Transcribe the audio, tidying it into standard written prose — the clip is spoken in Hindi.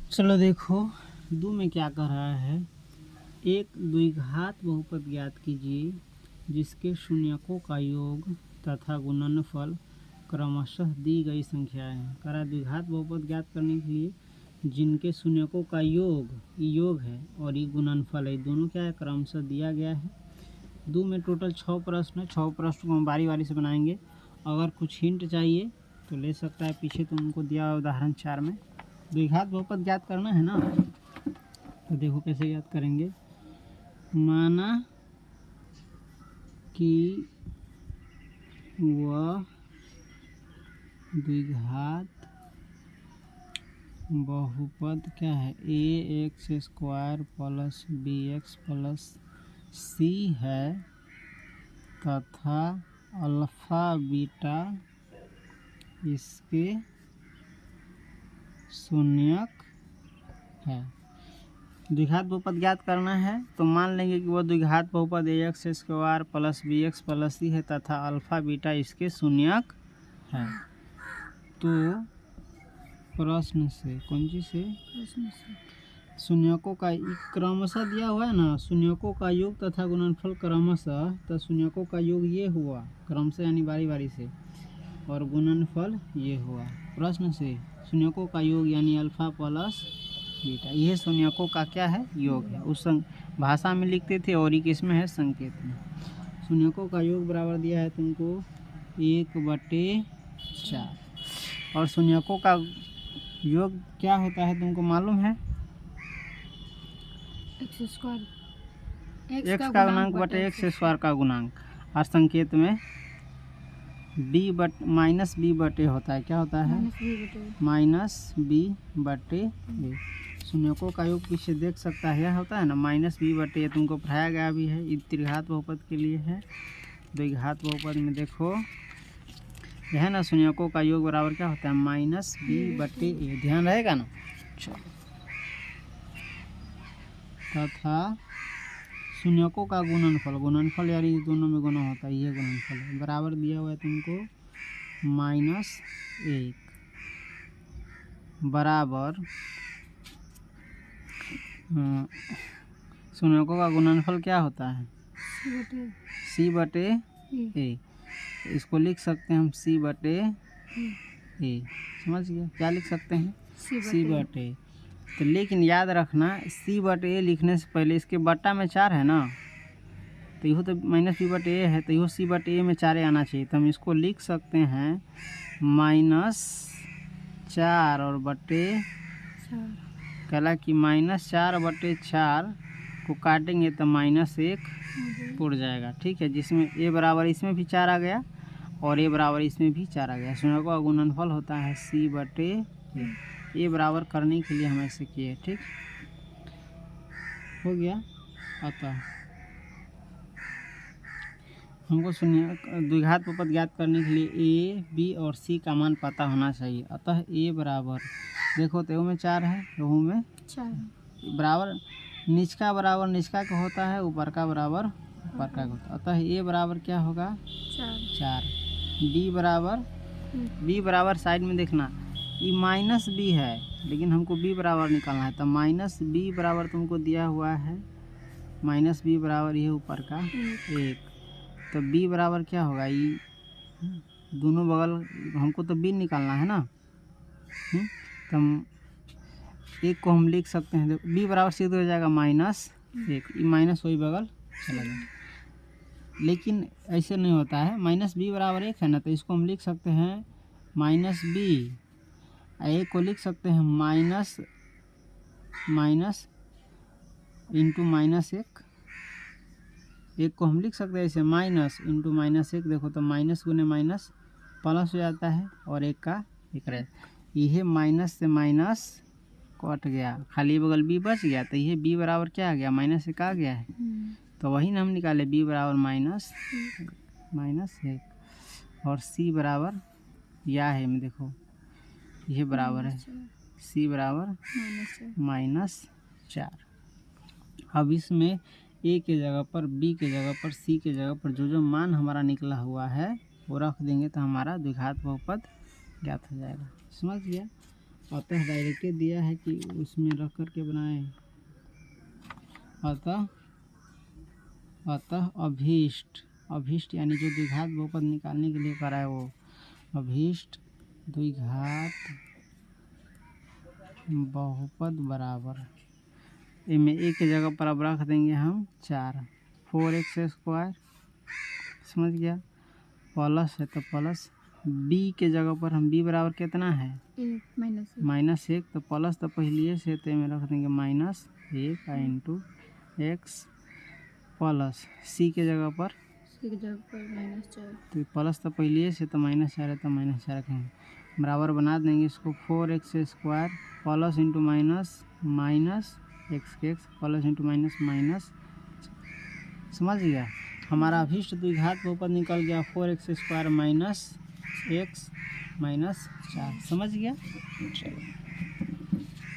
चलो देखो, दो में क्या कर रहा है। एक द्विघात बहुपद ज्ञात कीजिए जिसके शून्यकों का योग तथा गुणनफल क्रमशः दी गई संख्याएं हैं। करा द्विघात बहुपद ज्ञात करने के लिए जिनके शून्यकों का योग है और ये गुणनफल है, दोनों क्या है, क्रमशः दिया गया है। दो में टोटल 6 प्रश्न है। 6 प्रश्न को हम बारी बारी से बनाएंगे। अगर कुछ हिंट चाहिए तो ले सकता है, पीछे तुमको दिया हुआ उदाहरण 4 में। द्विघात बहुपद ज्ञात करना है ना, तो देखो कैसे ज्ञात करेंगे। माना कि वह द्विघात बहुपद क्या है, ax² plus bx plus c है तथा अल्फा बीटा इसके शून्यक है। द्विघात बहुपद ज्ञात करना है तो मान लेंगे कि वह द्विघात बहुपद ax² plus bx plus c है तथा अल्फा बीटा इसके शून्यक है। तो प्रश्न से कौन चीज से, शून्यकों का क्रमशः दिया हुआ है ना, शून्यकों का योग तथा गुणनफल क्रमशः, तो शून्यकों का योग ये हुआ क्रमशः यानी बारी बारी से, और गुणनफल ये हुआ। प्रश्न से शून्यकों का योग यानी अल्फा प्लस बीटा, यह शून्यकों का क्या है, योग है। उस भाषा में लिखते थे और एक इसमें है संकेत में। शून्यकों का योग बराबर दिया है तुमको 1/4, और शून्यकों का योग क्या होता है तुमको मालूम है, x² x का गुणांक बटे x² का गुणांक, और संकेत में माइनस बी बटे होता है। क्या होता है, माइनस बी बटे ए। शून्यकों का योग पीछे देख सकता है, यह होता है ना माइनस बी बटे, तुमको पढ़ाया गया भी है। ये त्रिघात बहुपद के लिए है। द्विघात बहुपद में देखो यह है ना, शून्यकों का योग बराबर क्या होता है, माइनस बी बटे ए, ध्यान रहेगा ना। चलो, तथा शून्यकों का गुणनफल यानी दोनों में गुणा होता है, ये गुणनफल है, बराबर दिया हुआ है तुमको -1 बराबर शून्यकों का गुणनफल क्या होता है, c बटे ए। इसको लिख सकते हैं हम c बटे ए, समझ गए। क्या लिख सकते हैं, c बटे। तो लेकिन याद रखना, c बटे ए लिखने से पहले इसके बट्टा में 4 है ना, तो यह तो माइनस बी बटे ए है, तो यह c बटे ए में 4 आना चाहिए। तो हम इसको लिख सकते हैं -4 और बटे कहला कि -4 बटे 4 को काटेंगे तो -1 उड़ जाएगा, ठीक है। जिसमें a बराबर इसमें भी 4 आ गया और a बराबर इसमें भी 4 आ गया। शून्यकों का गुणनफल होता है c बटे a बराबर करने के लिए हम ऐसे किए, ठीक हो गया। अतः हमको द्विघात बहुपद ज्ञात करने के लिए a, b और c का मान पता होना चाहिए। अतः a बराबर देखो, तो में 4 है, रोहू में 4 बराबर, निचका बराबर निचका का होता है, ऊपर का बराबर ऊपर का होता है। अतः a बराबर क्या होगा, 4। b बराबर साइड में देखना, ये माइनस b है लेकिन हमको b बराबर निकालना है, तो माइनस b बराबर तुमको दिया हुआ है, माइनस b बराबर ये ऊपर का 1। तो b बराबर क्या होगा, ये दोनों बगल हमको तो b निकालना है ना, तो एक को हम लिख सकते हैं, b बराबर सीधे हो जाएगा -1, माइनस वही बगल चला जाएगा। लेकिन ऐसे नहीं होता है, -b बराबर 1 है ना, तो इसको हम लिख सकते हैं -b, एक को लिख सकते हैं माइनस इंटू -1, एक को हम लिख सकते हैं ऐसे माइनस इंटू -1। देखो तो माइनस गुने माइनस प्लस हो जाता है और एक का एक रहे, यह माइनस से माइनस कट गया, खाली बगल b बच गया, तो यह b बराबर क्या आ गया, -1 आ गया है। तो वही ना हम निकाले, b बराबर -1 और c बराबर यह है में, देखो यह बराबर है c बराबर -4। अब इसमें a के जगह पर, b के जगह पर, c के जगह पर जो जो मान हमारा निकला हुआ है वो रख देंगे, तो हमारा द्विघात बहुपद ज्ञात हो जाएगा। समझ गया। अतः डायरेक्ट दिया है कि उसमें रख कर के बनाए। अतः अभीष्ट यानी जो द्विघात बहुपद निकालने के लिए कराए वो अभीष्ट द्विघात बहुपद बराबर इनमें एक की जगह पर अब रख देंगे हम 4 4x²। समझ गया। प्लस है तो प्लस b के जगह पर हम b बराबर कितना है -1 तो प्लस तो पहले से तो में रख देंगे -1 इंटू एक्स प्लस c के जगह पर -4 तो प्लस तो पहले से तो -4 है तो -4 रखेंगे बराबर बना देंगे इसको 4x² plus into minus x के एक्स प्लस इंटू माइनस। समझ गया। हमारा अभीष्ट द्विघात बहुपद निकल गया 4x² - x - 4। समझ गया। चलो।